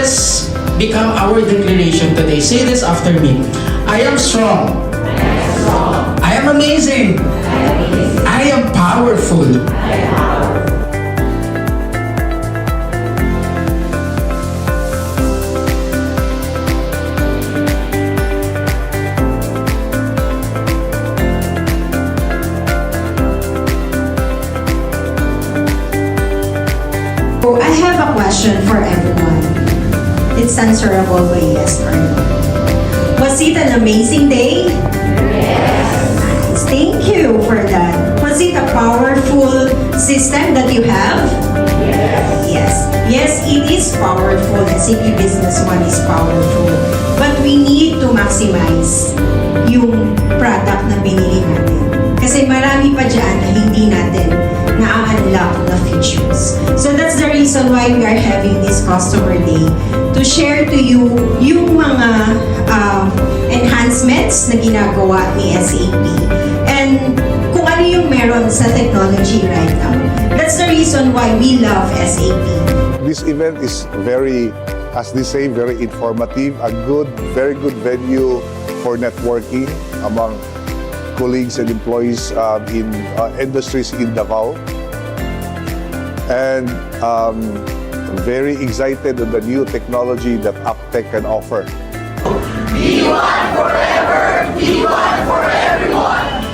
this become our declaration today. Say this after me. I am strong. I am amazing. I am powerful. I have a question for everyone. It's answerable by yes or no. Was it an amazing day? Yes. Thank you for that. Was it a powerful system that you have? Yes. Yes, it is powerful. SAP Business One is powerful. But we need to maximize yung product na binili natin. Kasi marami pa dyan na hindi natin na-unlock na features. So that's the reason why we are having this customer day to share to you yung mga enhancements na ginagawa ni SAP and kung ano yung meron sa technology right now. That's the reason why we love SAP. This event is very, as they say, very informative, a very good venue for networking among colleagues and employees in industries in Davao. And very excited on the new technology that APPTech can offer. Be one forever, be one for everyone.